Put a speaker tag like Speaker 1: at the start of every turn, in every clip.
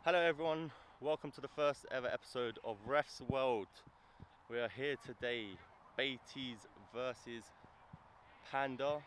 Speaker 1: Hello everyone, welcome to the first ever episode of Ref's World. We are here today, Baiteze versus Panda.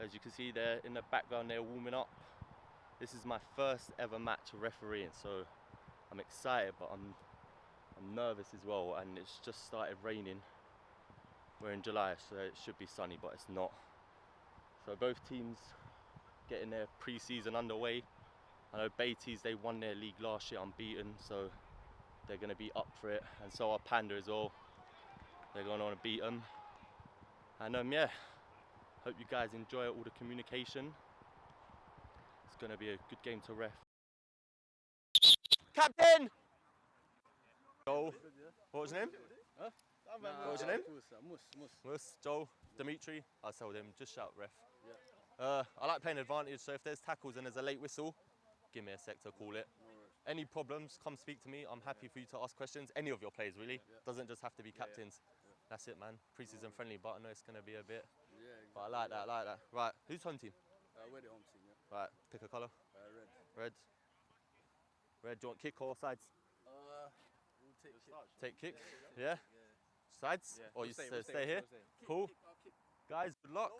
Speaker 1: As you can see there in the background, they're warming up. This is my first ever match refereeing, so I'm excited, but I'm nervous as well, and it's just started raining. We're in July, so it should be sunny, but it's not. So both teams getting their pre-season underway. I know Baiteze, they won their league last year unbeaten, so they're going to be up for it, and so are Panda as well. They're going to want to beat them. And yeah, hope you guys enjoy all the communication. It's going to be a good game to ref. Captain! Joel. What was his name?
Speaker 2: Huh?
Speaker 1: What was your name? Mus. Joel. Dimitri. I'll tell them, just shout ref. Yeah. I like playing advantage, so if there's tackles and there's a late whistle, give me a sec to call it. Any problems, come speak to me. I'm happy for you to ask questions. Any of your players, really. Doesn't just have to be captains. That's it, man. Pre-season friendly, but I know it's going to be a bit. Yeah, exactly. But I like that, Right, who's home team?
Speaker 2: We're the home team, yeah.
Speaker 1: Right, pick a colour.
Speaker 2: Red.
Speaker 1: Red. Red, do you want kick or sides?
Speaker 2: We'll take kick.
Speaker 1: Take kick? Yeah? Sides? Yeah. Or you stay here? Cool. Guys, good luck.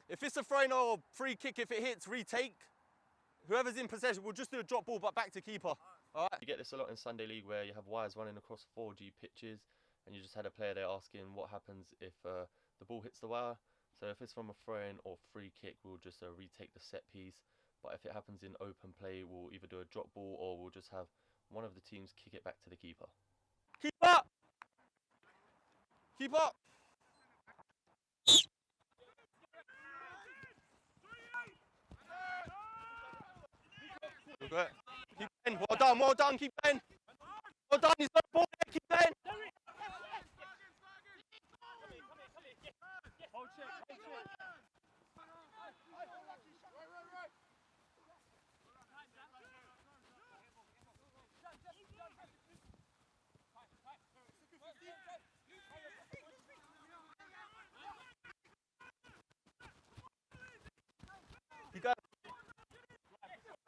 Speaker 1: If it's a throw-in or free kick, if it hits, retake. Whoever's in possession, we'll just do a drop ball, but back to keeper. All right. You get this a lot in Sunday League, where you have wires running across 4G pitches, and you just had a player there asking what happens if the ball hits the wire. So if it's from a throw-in or free kick, we'll just retake the set piece. But if it happens in open play, we'll either do a drop ball or we'll just have one of the teams kick it back to the keeper. Keep up! Keep up! Good. Keep going. Well done, keep going. Well done, he's got the ball there, keep going.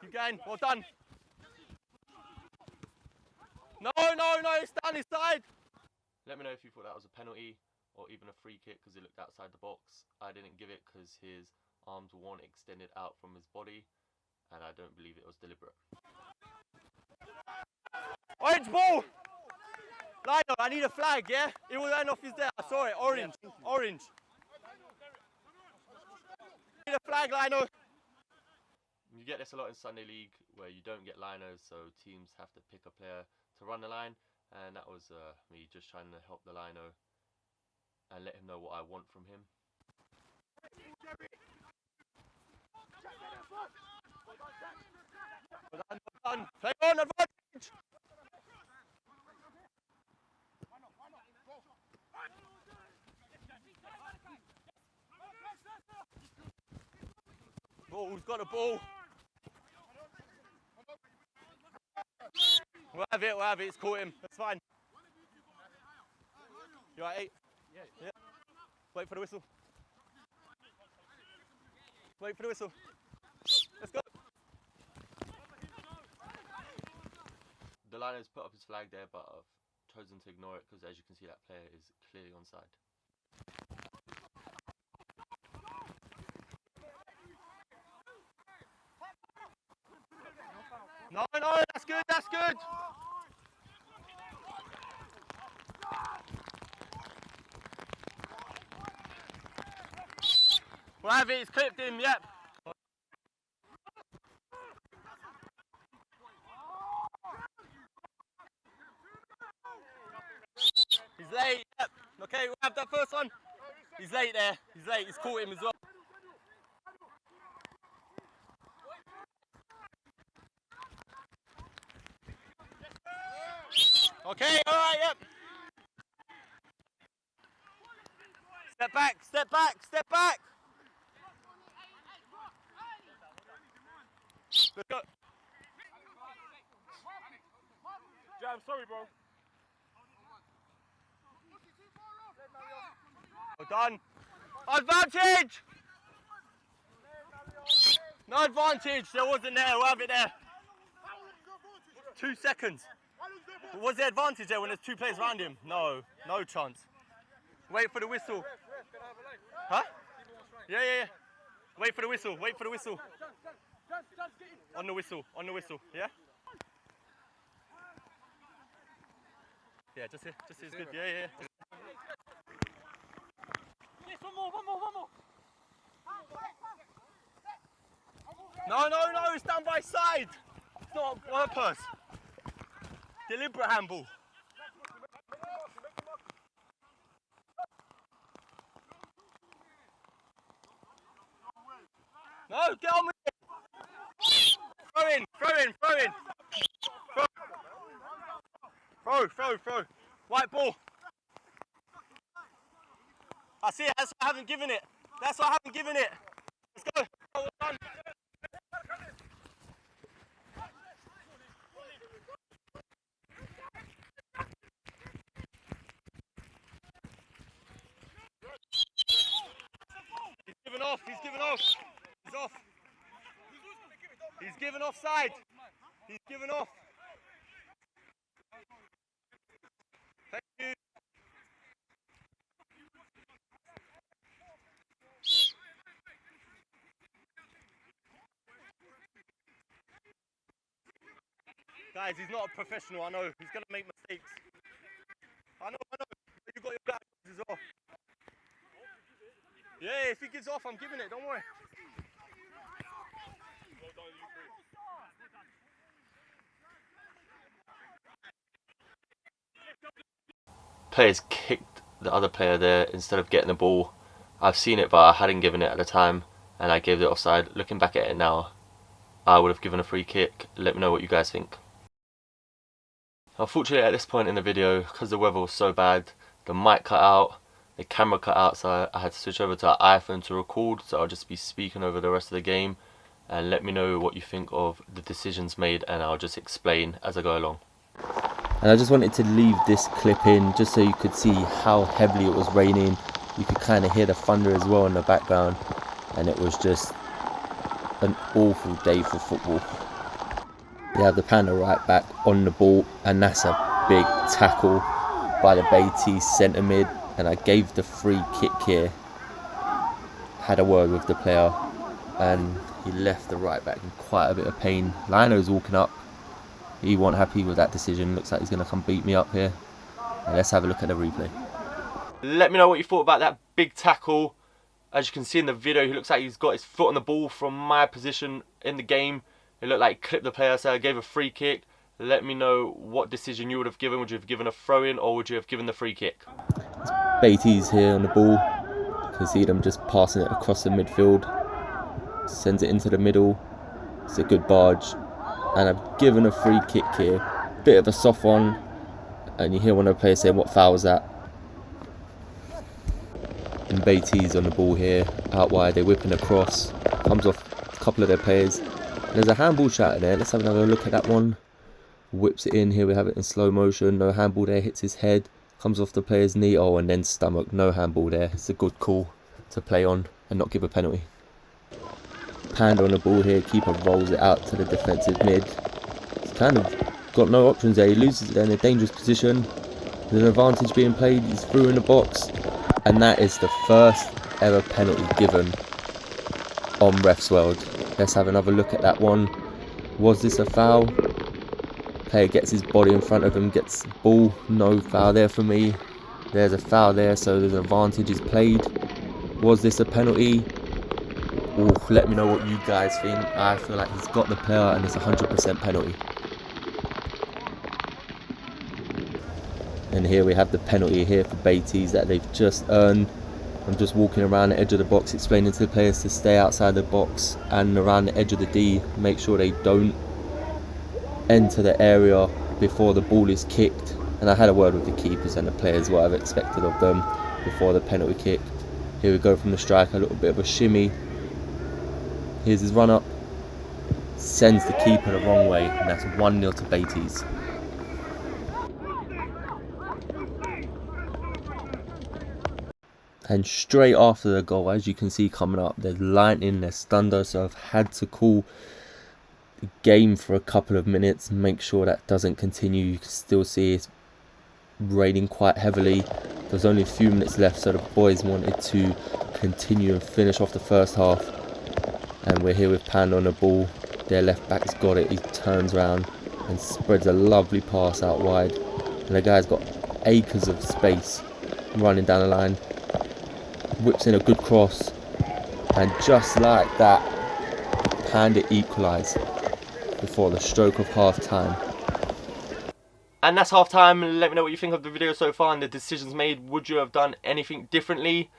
Speaker 1: Keep going, well done. No, it's down his side. Let me know if you thought that was a penalty or even a free kick because it looked outside the box. I didn't give it because his arms weren't extended out from his body, and I don't believe it was deliberate. Orange ball! Lino, I need a flag, yeah? It will end off his there. I saw it, orange. Orange. I need a flag, Lino. You get this a lot in Sunday League where you don't get linos, so teams have to pick a player to run the line, and that was me just trying to help the lino and let him know what I want from him. Well done. Play on, advantage! Ball's got a ball. We'll have it, it's caught him, that's fine. You alright, 8? Yeah. Wait for the whistle. Wait for the whistle. Let's go. The liner's put up his flag there, but I've chosen to ignore it because, as you can see, that player is clearly onside. No, that's good, that's good. We'll have it, it's clipped him, yep. He's late, yep. Okay, we'll have that first one. He's late there, he's caught him as well. Okay, alright, yep. Step back. Let's go.
Speaker 2: Yeah, I'm sorry, bro.
Speaker 1: Well done. Advantage! No advantage, there wasn't there, we'll have it there. 2 seconds. Was there advantage there when there's 2 players around him? No, no chance. Wait for the whistle. Huh? Yeah. Wait for the whistle, On the whistle, yeah? Yeah, just here, it's good, yeah.
Speaker 2: Yes, one more.
Speaker 1: No, it's down by side. It's not on purpose. Deliberate handball. No, get on with it. Throw. White ball. I see it, that's why I haven't given it. Let's go. Well done. He's given off. He's off. He's given offside. He's given off. Thank you. Guys, he's not a professional, I know. He's going to make mistakes. I know. But you've got your back as well. Yeah, if he gives off, I'm giving it, don't worry. Players kicked the other player there instead of getting the ball. I've seen it, but I hadn't given it at the time, and I gave it offside. Looking back at it now, I would have given a free kick. Let me know what you guys think. Unfortunately, at this point in the video, because the weather was so bad, the mic cut out, the camera cut out, so I had to switch over to an iPhone to record. So I'll just be speaking over the rest of the game, and let me know what you think of the decisions made, and I'll just explain as I go along.
Speaker 3: And I just wanted to leave this clip in just so you could see how heavily it was raining. You could kind of hear the thunder as well in the background, and it was just an awful day for football. You have the Panda right back on the ball, and that's a big tackle by the Baiteze centre mid, and I gave the free kick here. Had a word with the player, and he left the right back in quite a bit of pain. Lino's walking up. He wasn't happy with that decision. Looks like he's going to come beat me up here. And let's have a look at the replay.
Speaker 1: Let me know what you thought about that big tackle. As you can see in the video, he looks like he's got his foot on the ball from my position in the game. It looked like he clipped the player, so I gave a free kick. Let me know what decision you would have given. Would you have given a throw-in, or would you have given the free kick?
Speaker 3: Baiteze here on the ball. You can see them just passing it across the midfield. Sends it into the middle. It's a good barge. And I've given a free kick here. Bit of a soft one. And you hear one of the players saying, what foul is that? And Baiteze on the ball here. Out wide, they're whipping across. Comes off a couple of their players. There's a handball shot in there. Let's have another look at that one. Whips it in. Here we have it in slow motion. No handball there. Hits his head. Comes off the player's knee. Oh, and then stomach. No handball there. It's a good call to play on and not give a penalty. Panda on the ball here. Keeper rolls it out to the defensive mid. He's kind of got no options there. He loses it in a dangerous position. There's an advantage being played. He's through in the box. And that is the first ever penalty given on Refs World. Let's have another look at that one. Was this a foul? Player gets his body in front of him, gets the ball. No foul there for me. There's a foul there, so there's an advantage is played. Was this a penalty? Ooh, let me know what you guys think. I feel like he's got the player and it's 100% penalty. And here we have the penalty here for Baiteze that they've just earned. I'm just walking around the edge of the box explaining to the players to stay outside the box and around the edge of the D. Make sure they don't enter the area before the ball is kicked. And I had a word with the keepers and the players, what I've expected of them before the penalty kick. Here we go from the striker, a little bit of a shimmy. Here's his run up. Sends the keeper the wrong way, and that's 1-0 to Baiteze. And straight after the goal, as you can see coming up, there's lightning, there's thunder, so I've had to call the game for a couple of minutes, make sure that doesn't continue. You can still see it's raining quite heavily. There's only a few minutes left, so the boys wanted to continue and finish off the first half. And we're here with Panda on the ball. Their left back's got it, he turns around and spreads a lovely pass out wide. And the guy's got acres of space running down the line. Whips in a good cross, and just like that, Panda equalise before the stroke of half time.
Speaker 1: And that's half time. Let me know what you think of the video so far and the decisions made. Would you have done anything differently?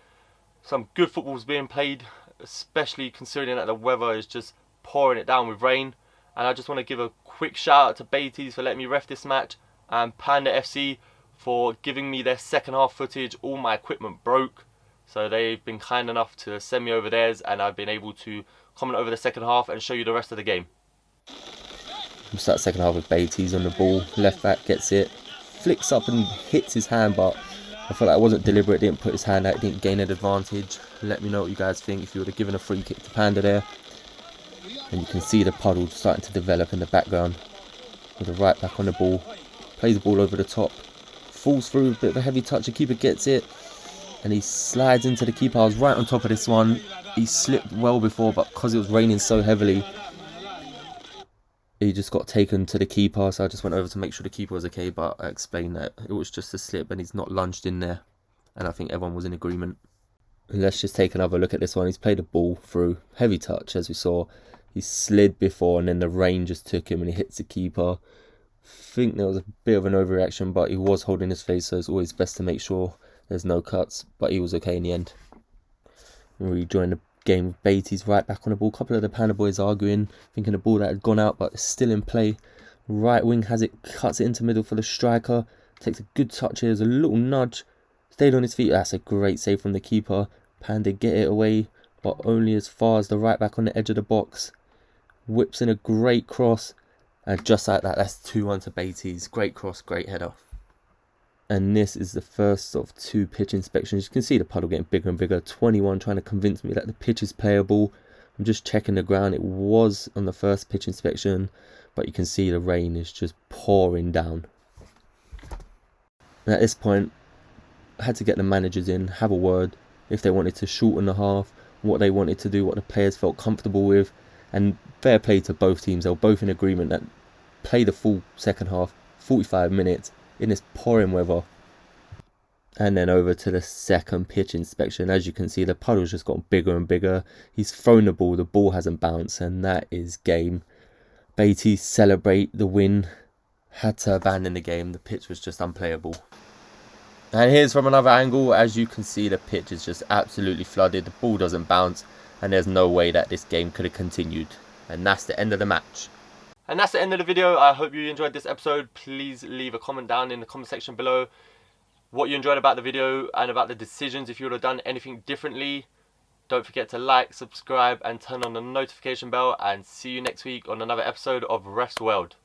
Speaker 1: Some good football's being played, especially considering that the weather is just pouring it down with rain. And I just want to give a quick shout out to Baiteze for letting me ref this match, and Panda FC for giving me their second half footage. All my equipment broke, so they've been kind enough to send me over theirs, and I've been able to comment over the second half and show you the rest of the game.
Speaker 3: We'll start second half with Baiteze on the ball. Left back gets it, flicks up and hits his hand, but I feel like it wasn't deliberate. Didn't put his hand out, didn't gain an advantage. Let me know what you guys think if you would have given a free kick to Panda there. And you can see the puddle starting to develop in the background. With the right back on the ball, plays the ball over the top, falls through, a bit of a heavy touch. The keeper gets it, and he slides into the keeper. I was right on top of this one. He slipped well before, but because it was raining so heavily, he just got taken to the keeper. So I just went over to make sure the keeper was okay, but I explained that it was just a slip and he's not lunged in there. And I think everyone was in agreement. And let's just take another look at this one. He's played the ball through, heavy touch as we saw. He slid before and then the rain just took him and he hits the keeper. I think there was a bit of an overreaction, but he was holding his face, so it's always best to make sure there's no cuts, but he was okay in the end. We rejoined the game with Baiteze right back on the ball. A couple of the Panda boys arguing, thinking the ball that had gone out, but it's still in play. Right wing has it, cuts it into middle for the striker. Takes a good touch here, there's a little nudge. Stayed on his feet, that's a great save from the keeper. Panda get it away, but only as far as the right back on the edge of the box. Whips in a great cross, and just like that, that's 2-1 to Baiteze. Great cross, great header. And this is the first of two pitch inspections. You can see the puddle getting bigger and bigger. 21 trying to convince me that the pitch is playable. I'm just checking the ground. It was on the first pitch inspection, but you can see the rain is just pouring down. And at this point, I had to get the managers in, have a word, if they wanted to shorten the half, what they wanted to do, what the players felt comfortable with. And fair play to both teams. They were both in agreement that play the full second half, 45 minutes, in this pouring weather. And then over to the second pitch inspection. As you can see, the puddle's just got bigger and bigger. He's thrown the ball hasn't bounced, and that is game. Baiteze celebrate the win, had to abandon the game. The pitch was just unplayable. And here's from another angle. As you can see, the pitch is just absolutely flooded. The ball doesn't bounce, and there's no way that this game could have continued. And that's the end of the match. And that's the end of the video. I hope you enjoyed this episode. Please leave a comment down in the comment section below what you enjoyed about the video and about the decisions, if you would have done anything differently. Don't forget to like, subscribe and turn on the notification bell, and see you next week on another episode of Refs World.